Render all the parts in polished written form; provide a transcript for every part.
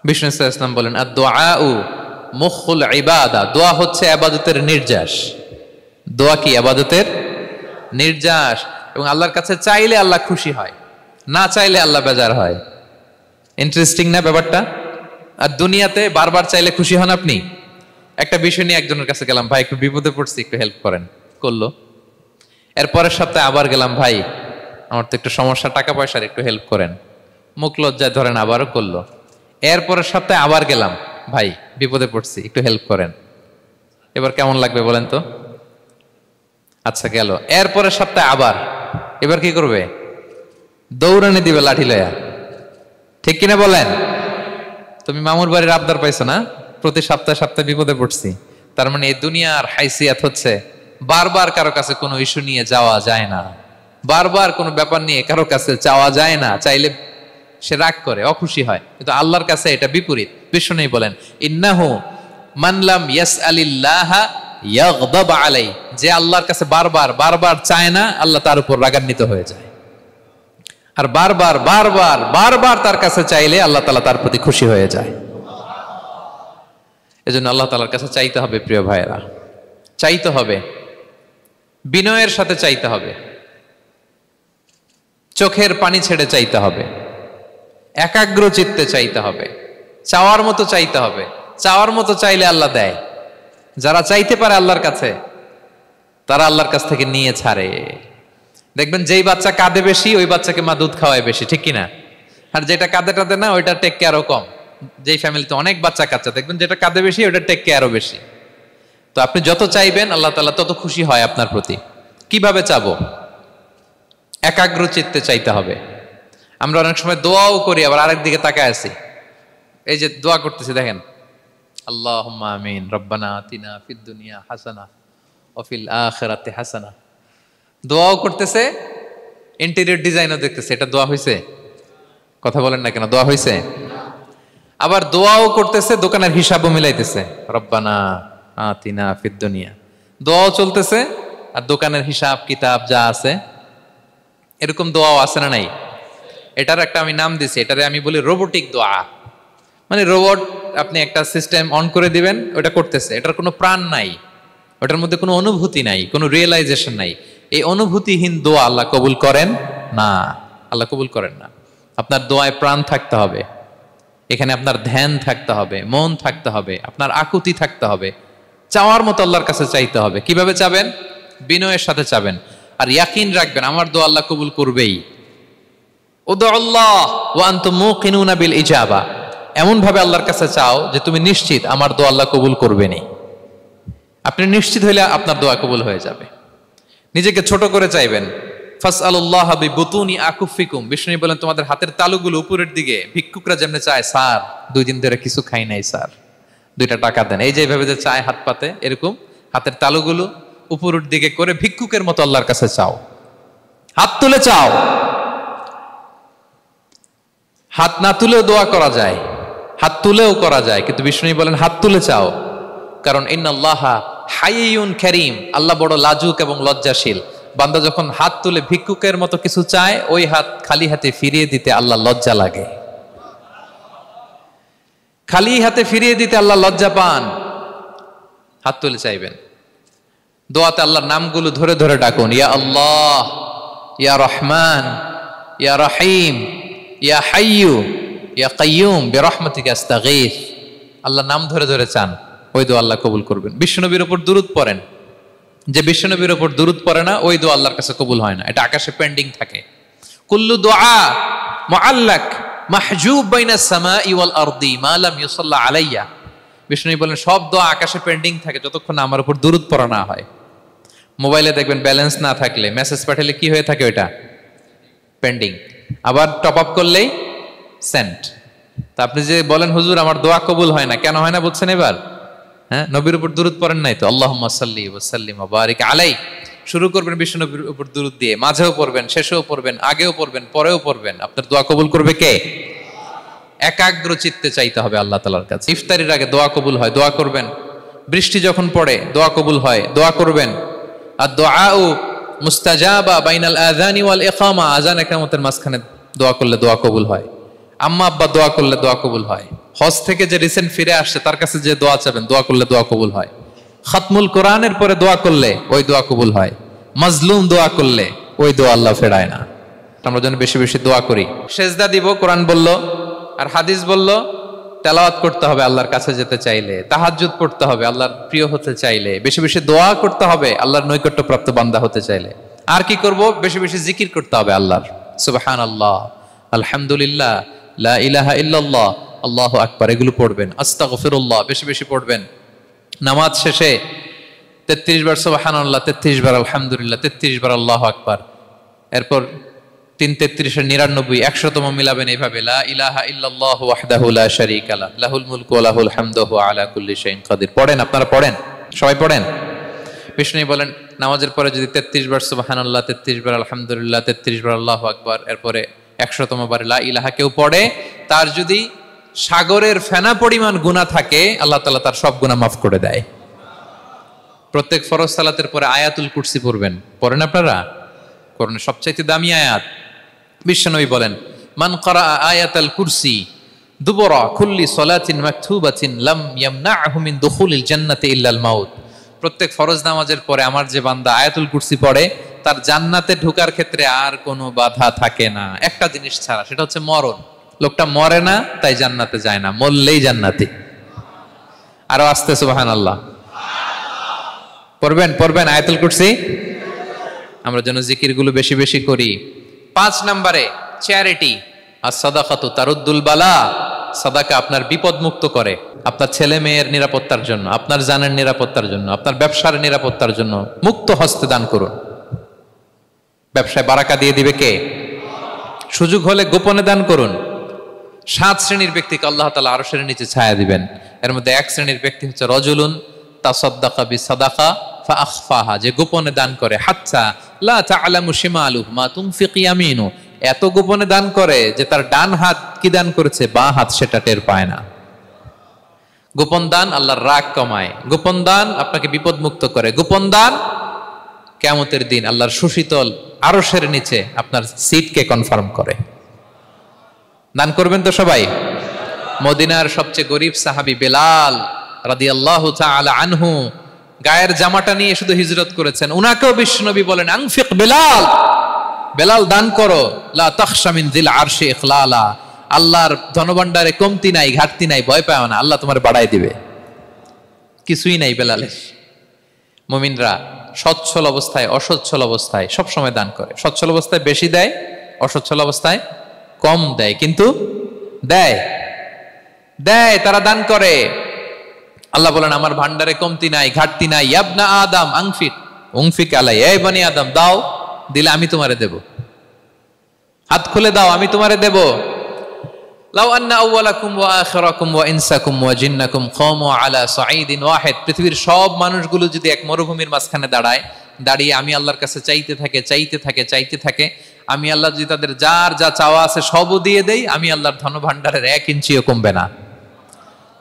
বিষ্ণু সাল্লাল্লাহু আলাইহি ওয়াসাল্লাম বলেন আদ-দুআউ মুখুল ইবাদা, দোয়া হচ্ছে ইবাদতের নির্যাস। দোয়া কি? ইবাদতের নির্যাস। এবং আল্লাহর কাছে চাইলে আল্লাহ খুশি হয়, না চাইলে আল্লাহ বেজার হয়। ইন্টারেস্টিং না ব্যাপারটা? আর দুনিয়াতে বারবার চাইলে খুশি হন আপনি? একটা বিষয় নিয়ে একজনের কাছে গেলাম, ভাই একটু বিপদে পড়ছি, একটু হেল্প করেন, করলো। এর পরের সপ্তাহে আবার গেলাম, ভাই আমার তো একটু সমস্যা, টাকা পয়সার, একটু হেল্প করেন, মুখ লজ্জায় ধরেন, আবারও করলো। এর পরের সপ্তাহে আবার গেলাম, ভাই বিপদে পড়ছি, একটু হেল্প করেন। এবার কেমন লাগবে বলেন তো? আচ্ছা গেল। এর পরের সপ্তাহে আবার, এবার কি করবে? দৌড়ানি দিবে লাঠি লয়া, ঠিক কিনা বলেন? তুমি মামুর বাড়ির আবদার পাইছো না, প্রতি সপ্তাহে সপ্তাহে বিপদে পড়ছি। তার মানে এই দুনিয়ার হাইসিয়াত হচ্ছে বারবার কারো কাছে কোনো ইস্যু নিয়ে যাওয়া যায় না, বারবার কোনো ব্যাপার নিয়ে কারো কাছে চাওয়া যায় না। চাইলে সে রাগ করে, অখুশি হয়। কিন্তু আল্লাহর কাছে এটা বিপরীত। বিষ্ণু নেই বলেন ইন্নাহু মান লাম ইয়াসআলিল্লাহা ইয়াগদাব আলাইহি, যে আল্লাহর কাছে বারবার বারবার চায় না, আল্লাহ তার উপর রাগান্বিত হয়ে যায়। আর বারবার বারবার বারবার তার কাছে চাইলে আল্লাহ তাআলা তার প্রতি খুশি হয়ে যায়। এজন্য আল্লাহ তাআলার কাছে চাইতে হবে প্রিয় ভাইয়েরা, চাইতে হবে, বিনয়ের সাথে চাইতে হবে, চোখের পানি ছেড়ে চাইতে হবে, একাগ্র চিত্তে চাইতে হবে, চাওয়ার মতো চাইতে হবে। চাওয়ার মতো চাইলে আল্লাহ দেয়। যারা চাইতে পারে আল্লাহর কাছে, তারা আল্লাহর কাছ থেকে নিয়ে ছাড়ে। দেখবেন যেই বাচ্চা কাঁদে বেশি, ওই বাচ্চাকে মা দুধ খাওয়ায় বেশি, ঠিক কিনা? আর যেটা কাঁদে টাদে না, ওইটা টেক কেয়ারও কম। যেই ফ্যামিলিতে অনেক বাচ্চা কাচ্চা, দেখবেন যেটা কাঁদে বেশি, ওইটা টেক কেয়ারও বেশি। তো আপনি যত চাইবেন আল্লাহ তাআলা তত খুশি হয় আপনার প্রতি। কিভাবে চাবো? একাগ্র চিত্তে চাইতে হবে। আমরা অনেক সময় দোয়াও করি, আবার আরেক দিকে তাকায় আছি। এই যে দোয়া করতেছি, দেখেন আল্লাহুম্মা আমিন, রব্বানা আতিনা ফিদ দুনিয়া হাসানা ওয়া ফিল আখিরাতি হাসানা। দোয়াও করতেছে, ইন্টেরিয়র ডিজাইনও দেখতেছে। এটা দোয়া হইছে? কথা বলেন না কেন? দোয়া হইছে? আবার দোয়াও করতেছে, দোকানের হিসাবও মিলাইতেছে, রব্বানা আতিনা ফিদ দুনিয়া। দোয়াও চলতেছে আর দোকানের হিসাব কিতাব যা আছে, এরকম দোয়াও আছে না নাই? এটার একটা আমি নাম দিছি, এটারে আমি বলি রোবোটিক দোয়া। মানে রোবট, আপনি একটা সিস্টেম অন করে দিবেন, ওটা করতেছে, এটার কোনো প্রাণ নাই, ওটার মধ্যে কোনো অনুভূতি নাই, কোনো রিয়েলাইজেশন নাই। এই অনুভূতিহীন দোয়া আল্লাহ কবুল করেন না, আল্লাহ কবুল করেন না। আপনার দোয়ায় প্রাণ থাকতে হবে, এখানে আপনার ধ্যান থাকতে হবে, মন থাকতে হবে, আপনার আকুতি থাকতে হবে, চাওয়ার মতো আল্লাহর কাছে চাইতে হবে। কিভাবে চাবেন? বিনয়ের সাথে চাবেন। আর ইয়াকিন রাখবেন আমার দোয়া আল্লাহ কবুল করবেই। উদুল্লাহ ওয়া আনতুম মুকিনুনা বিল ইজাবা, এমন ভাবে আল্লাহর কাছে চাও যে তুমি নিশ্চিত আমার দোয়া আল্লাহ কবুল করবেনই। আপনি নিশ্চিত হইলে আপনার দোয়া কবুল হয়ে যাবে। নিজেকে ছোট করে চাইবেন। ফাসআলুল্লাহ বিবুতুনি আকুফিকুম, বিষ্ণু বলেন তোমাদের হাতের তালুগুলো উপরের দিকে, ভিক্ষুকরা যেমনি চায়, স্যার 2 দিন ধরে কিছু খাই নাই স্যার, 2টা টাকা দেন, এই যে এইভাবে যে চায় হাত পাতে, এরকম হাতের তালুগুলো উপরের দিকে করে ভিক্ষুকের মতো আল্লাহর কাছে চাও। হাত তুলে চাও, হাত না তুলেও দোয়া করা যায়, হাত তুলেও করা যায়, কিন্তু বিষ্ণু বলেন হাত তুলে চাও। কারণ ইন্নাল্লাহা হাইয়ুন কারীম, আল্লাহ বড় লাজুক এবং লজ্জাশীল। বান্দা যখন হাত তুলে ভিক্ষুকের মতো কিছু চায়, ওই হাত খালি হাতে ফিরিয়ে দিতে আল্লাহ লজ্জা লাগে। খালি হাতে ফিরিয়ে দিতে আল্লাহ লজ্জা পান। হাত তুলে চাইবেন। দোয়াতে আল্লাহর নামগুলো ধরে ধরে ডাকুন, ইয়া আল্লাহ, ইয়া রহমান, ইয়া রহিম, ইয়া হাইয়ু, ইয়া কাইয়ুম বিরহমাতিকা আস্তাগীথ। আল্লাহর নাম ধরে ধরে চান, ওই দোয়া আল্লাহ কবুল করবেন। বিশ্বনবীর উপর দুরূদ পড়েন। যে বিশ্বনবীর উপর দুরূদ পড়ে না, ওই দোয়া আল্লাহর কাছে কবুল হয় না, এটা আকাশে পেন্ডিং থাকে। কুল্লু দুআ মুআল্লাক মাহজুব বাইনাস সামাই ওয়াল আরদি মা লাম ইউসাল্লা আলাইয়া। বিষ্ণু বলেন সব দোয়া আকাশে পেন্ডিং থাকে যতক্ষণ আমার উপর দুরূদ পড়া না হয়। মোবাইলে দেখবেন ব্যালেন্স না থাকলে মেসেজ পাঠালে কি হয়ে থাকে? ওইটা পেন্ডিং। আবার টপ আপ করলেই সেন্ট। তা আপনি যে বলেন হুজুর আমার দোয়া কবুল হয় না, কেন হয় না বলছেন এবার? হ্যাঁ, নবীর উপর দুরূদ পড়েন নাই তো। আল্লাহুম্মা সাল্লি ওয়া সাল্লিম ওয়া বারিক আলাই। শুরু করবেন বিশ্ব নবীর উপর দুরূদ দিয়ে, মাঝেও পড়বেন, শেষেও পড়বেন, আগেও পড়বেন, পরেও পড়বেন। আপনার দোয়া কবুল করবে কে? একাগ্র চিত্তে চাইতে হবে আল্লাহ তাআলার কাছে। ইফতারির আগে দোয়া কবুল হয়, দোয়া করবেন। বৃষ্টি যখন পড়ে দোয়া কবুল হয়, দোয়া করবেন। আর দুআউ মুস্তাজাবা বাইনাল আযানি ওয়াল ইকামা, আযান ইকামতের মাঝখানে দোয়া করলে দোয়া কবুল হয়। আম্মা আব্বা দোয়া করলে দোয়া কবুল হয়। হজ থেকে যে রিসেন্ট ফিরে আসছে তার কাছে যে দোয়া চাবেন, দোয়া করলে দোয়া কবুল হয়। খাতমুল কোরআনের পরে দোয়া করলে ওই দোয়া কবুল হয়। মাজলুম দোয়া করলে ওই দোয়া আল্লাহ ফেরায় না। আমরা যেন বেশি বেশি দোয়া করি। সেজদা দিব, কোরআন বলল আর হাদিস বলল। তেলাওয়াত করতে হবে আল্লাহর কাছে যেতে চাইলে, তাহাজ্জুদ পড়তে হবে আল্লাহর প্রিয় হতে চাইলে, বেশি বেশি দোয়া করতে হবে আল্লাহর নৈকট্যপ্রাপ্ত বান্দা হতে চাইলে। আর কি করব? বেশি বেশি জিকির করতে হবে আল্লাহর। সুবহানাল্লাহ, আলহামদুলিল্লাহ, লা ইলাহা ইল্লাল্লাহ, আল্লাহু আকবার, এগুলো পড়বেন। আস্তাগফিরুল্লাহ বেশি বেশি পড়বেন। নামাজ শেষে 33 বার সুবহানাল্লাহ, 33 বার আলহামদুলিল্লাহ, 33 বার আল্লাহু আকবার। এরপর 3 33 99 100তম মিলাবেন এইভাবে, লা ইলাহা ইল্লাল্লাহু ওয়াহদাহু লা শারীকা লাহু লাহুল মুলকু ওয়া লাহুল হামদু ওয়া আলা কুল্লি শাইইন কাদির। পড়েন, আপনারা পড়েন, সবাই পড়েন। বিষ্ণু বলেন নামাজের পরে যদি 33 বার সুবহানাল্লাহ, 33 বার আলহামদুলিল্লাহ, 33 বার আল্লাহু আকবার, এরপরে 100তম বার লা ইলাহা কেউ পড়ে, তার যদি সাগরের ফেনা পরিমাণ গুনাহ থাকে আল্লাহ তাআলা তার সব গুনাহ মাফ করে দেয়। প্রত্যেক ফরজ সালাতের পরে আয়াতুল কুরসি পড়বেন। পড়েন আপনারা? কোরআনের সবচেয়ে দামি আয়াত। বিশ্বনবী বলেন মান ক্বারা আয়াতাল কুরসি দুবরা কুল্লি সালাতিন মাকতুবাতিন লাম ইয়ামনাহু মিন দুখুলিল জান্নাতি ইল্লাল মাউত। প্রত্যেক ফরজ নামাজের পরে আমার যে বান্দা আয়াতুল কুরসি পড়ে তার জান্নাতে ঢোকার ক্ষেত্রে আর কোনো বাধা থাকে না, একটা জিনিস ছাড়া, সেটা হচ্ছে মরণ। লোকটা মরে না তাই জান্নাতে যায় না, মরলেই জান্নাতি। আরো আস্তে সুবহানাল্লাহ পড়বেন, পড়বেন আয়াতুল কুরসি। আমরা যেন জিকিরগুলো বেশি বেশি করি। 5 নম্বরে চ্যারিটি। আর সাদাকাতু তারুদ্দুল বালা। সাদাকা আপনার বিপদ মুক্ত করে, আপনার ছেলে মেয়ের নিরাপত্তার জন্য, আপনার জানের নিরাপত্তার জন্য, আপনার ব্যবসার নিরাপত্তার জন্য মুক্ত হস্তে দান করুন। ব্যবসায় বারাকা দিয়ে দিবে কে? সুযোগ হলে গোপনে দান করুন। 7 শ্রেণীর ব্যক্তিকে আল্লাহ তাআলা আরশের নিচে ছায়া দিবেন। এর মধ্যে 1 শ্রেণীর ব্যক্তি হচ্ছে রজুলুন তাসাদ্দাকা বিসাদাকা ফাআখফাহা, যে গোপনে দান করে। হাত্তা লা তা'লামু শিমালুহু মা তুনফিকু ইয়ামিনু, এত গোপনে দান করে যে তার ডান হাত কি দান করেছে বাঁ হাত সেটা টের পায় না। গোপন দান আল্লাহর রাগ কমায়। গোপন দান আপনাকে বিপদ মুক্ত করে। গোপন দান কিয়ামতের দিন আল্লাহর সুশীতল আরশের নিচে আপনার সিটকে কনফার্ম করে। দান করবেন তো সবাই? মদিনার সবচেয়ে গরিব সাহাবী বেলাল রাদিয়াল্লাহু তাআলা আনহু গায়ের জামাটা নিয়ে শুধু হিজরত করেছেন। উনাকেও বিশ্বনবী বলেন আনফিক বেলাল, বেলাল দান করো। লা তাখশা মিন যিল আরশি ইখলালা, আল্লাহর ধনভাণ্ডারে কমতি নাই, ঘাটতি নাই, ভয় পাও না, আল্লাহ তোমার বাড়ায় দিবে। কিছুই নাই বেলালের। মুমিনরা সচ্ছল অবস্থায় অসচ্ছল অবস্থায় সব সময় দান করে। সচ্ছল অবস্থায় বেশি দেয়, অসচ্ছল অবস্থায় কম দেয়, কিন্তু দেয় দেয় তারা দান করে। আল্লাহ বলেন আমার ভান্ডারে কমতি নাই, ঘাটতি নাই। ইয়াবনা আদম আনফিক উনফিক আলাই, এই বনি আদম দাও, দিলে আমি তোমারে দেব। হাত খুলে দাও, আমি তোমারে দেব। লাউ আন্না আউওয়ালাকুম ওয়া আখিরাকুম ওয়া ইনসাকুম ওয়া জিন্নাকুম কামু আলা সাঈদিন ওয়াহিদ, পৃথিবীর সব মানুষগুলো যদি এক মরুভূমির মাঝখানে দাঁড়িয়ে আমি আল্লাহর কাছে চাইতে থাকে, আমি আল্লাহ যদি তাদের যার যা চাওয়া আছে সবও দিয়ে দেই, আমি আল্লাহর ধনভাণ্ডারের 1 ইঞ্চিও কমবে না।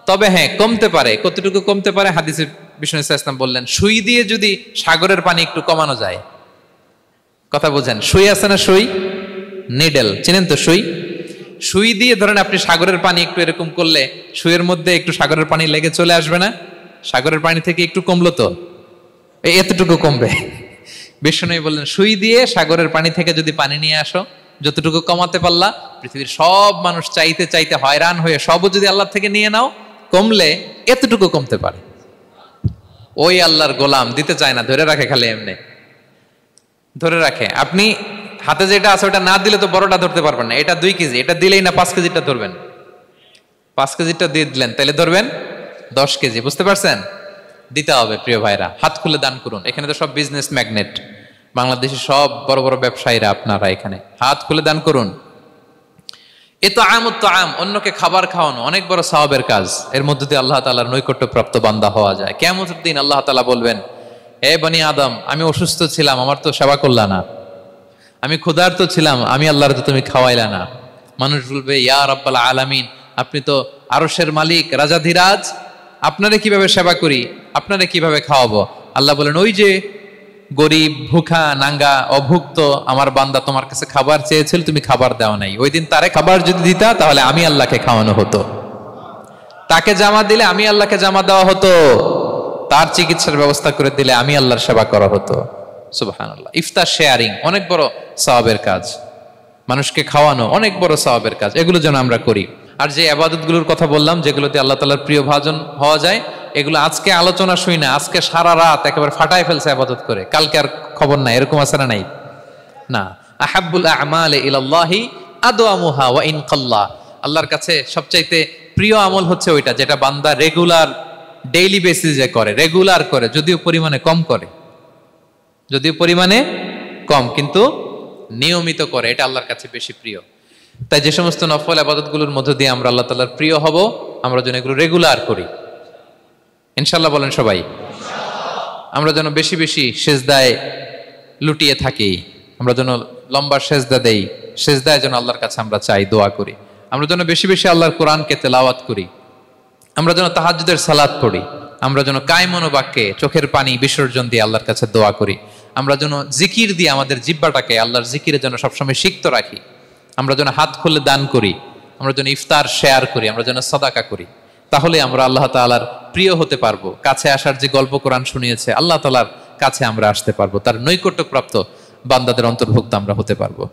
তবে হ্যাঁ, কমতে পারে। কতটুকু কমতে পারে? হাদিসে বিষ্ণু ইসলাম বললেন সুই দিয়ে যদি সাগরের পানি একটু কমানো যায়। কথা বোঝেন? সুই আছে না, সুই নিডেল, চিনেন তো সুই? সুই দিয়ে ধরেন আপনি সাগরের পানি একটু এরকম করলে সুইয়ের মধ্যে একটু সাগরের পানি লেগে চলে আসবে না? সাগরের পানি থেকে একটু কমলো তো, এতটুকু কমবে। বিষ্ণু বললেন সুই দিয়ে সাগরের পানি থেকে যদি পানি নিয়ে আসো, যতটুকু কমাতে পারলা, পৃথিবীর সব মানুষ চাইতে হয়রান হয়ে সবও যদি আল্লাহ থেকে নিয়ে নাও, কমলে এতটুকু কমতে পারে। ওই আল্লাহর গোলাম দিতে চায় না, ধরে রাখে, খালি এমনি ধরে রাখে। আপনি হাতে যেটা আছে ওটা না দিলে তো বড়টা ধরতে পারবেন না। এটা 2 কেজি, এটা দিলেই না 5 কেজিটা ধরবেন। 5 কেজিটা দিয়ে দিলেন, তাহলে ধরবেন 10 কেজি। বুঝতে পারছেন? দিতে হবে প্রিয় ভাইরা, হাত খুলে দান করুন। এখানে তো সব বিজনেস ম্যাগনেট, বাংলাদেশের সব বড় বড় ব্যবসায়ীরা আপনারা এখানে, হাত খুলে দান করুন। এ তো আম, অন্যকে খাবার খাওয়ানো অনেক বড় সওয়াবের কাজ। এর মধ্যে দিয়ে আল্লাহ তাআলার নৈকট্যপ্রাপ্ত বান্দা হওয়া যায়। কিয়ামতের দিন আল্লাহ তাআলা বলবেন, হে বনি আদম, আমি অসুস্থ ছিলাম, আমার তো সেবা করলা না। আমি ক্ষুধার্ত ছিলাম, আমি আল্লাহর তো তুমি খাওয়াইলা না। মানুষ বলবে, ইয়া রাব্বাল আলামিন, আপনি তো আরশের মালিক, রাজাধিরাজ, আপনারে কিভাবে সেবা করি, আপনারে কিভাবে খাওয়াবো? আল্লাহ বলেন, ওই যে গরিব, ভুখা, নাঙ্গা, অভুক্ত আমার বান্দা তোমার কাছে খাবার চেয়েছিল, তুমি খাবার দাও নাই। ওই দিন তারে খাবার যদি দিতা, তাহলে আমি আল্লাহকে খাওয়ানো হতো। তাকে জামা দিলে আমি আল্লাহকে জামা দেওয়া হতো, তার চিকিৎসার ব্যবস্থা করে দিলে আমি আল্লাহর সেবা করা হতো। সুবহানাল্লাহ। ইফতার শেয়ারিং অনেক বড় সওয়াবের কাজ, মানুষকে খাওয়ানো অনেক বড় সওয়াবের কাজ, এগুলো যেন আমরা করি। আর যে ইবাদতগুলোর কথা বললাম যেগুলোতে আল্লাহ তাআলার প্রিয় ভাজন হওয়া যায়, এগুলো আজকে আলোচনা শুই না, আজকে সারা রাত একেবারে ফাটায় ফেলছে ইবাদত করে, কালকে আর খবর নাই, এরকম আছে না নাই? না। আহাব্বুল আ'মালি ইলাল্লাহি আদওয়ামুহা ওয়া ইন কাল্লা। আল্লাহর কাছে সবচাইতে প্রিয় আমল হচ্ছে ওইটা যেটা বান্দা রেগুলার ডেইলি বেসিসে করে, রেগুলার করে, যদিও পরিমাণে কম করে, যদিও পরিমাণে কম, কিন্তু নিয়মিত করে, এটা আল্লাহর কাছে বেশি প্রিয়। তাই যে সমস্ত নফল ইবাদতগুলোর মধ্য দিয়ে আমরা আল্লাহ তাআলার প্রিয় হব, আমরা যেন এগুলো রেগুলার করি ইনশাআল্লাহ। বলেন সবাই। আমরা যেন বেশি বেশি সেজদায় লুটিয়ে থাকি, আমরা যেন লম্বা সেজদা দেই, সেজদায় যেন আল্লাহর কাছে আমরা চাই, দোয়া করি। আমরা যেন বেশি বেশি আল্লাহর কোরআনকে তেলাওয়াত করি, আমরা যেন তাহাজ্জুদের সালাত পড়ি, আমরা যেন কায় মনোবাক্যে চোখের পানি বিসর্জন দিয়ে আল্লাহর কাছে দোয়া করি, আমরা যেন জিকির দিয়ে আমাদের জিহ্বাটাকে আল্লাহর জিকিরে যেন সবসময় সিক্ত রাখি, আমরা যেন হাত খুলে দান করি, আমরা যেন ইফতার শেয়ার করি, আমরা যেন সাদাকা করি। তাহলে আমরা আল্লাহ তাআলার প্রিয় হতে পারবো। কাছে আসার যে গল্প কোরআন শুনিয়েছে, আল্লাহ তাআলার কাছে আমরা আসতে পারবো, তার নৈকট্যপ্রাপ্ত বান্দাদের অন্তর্ভুক্ত আমরা হতে পারবো।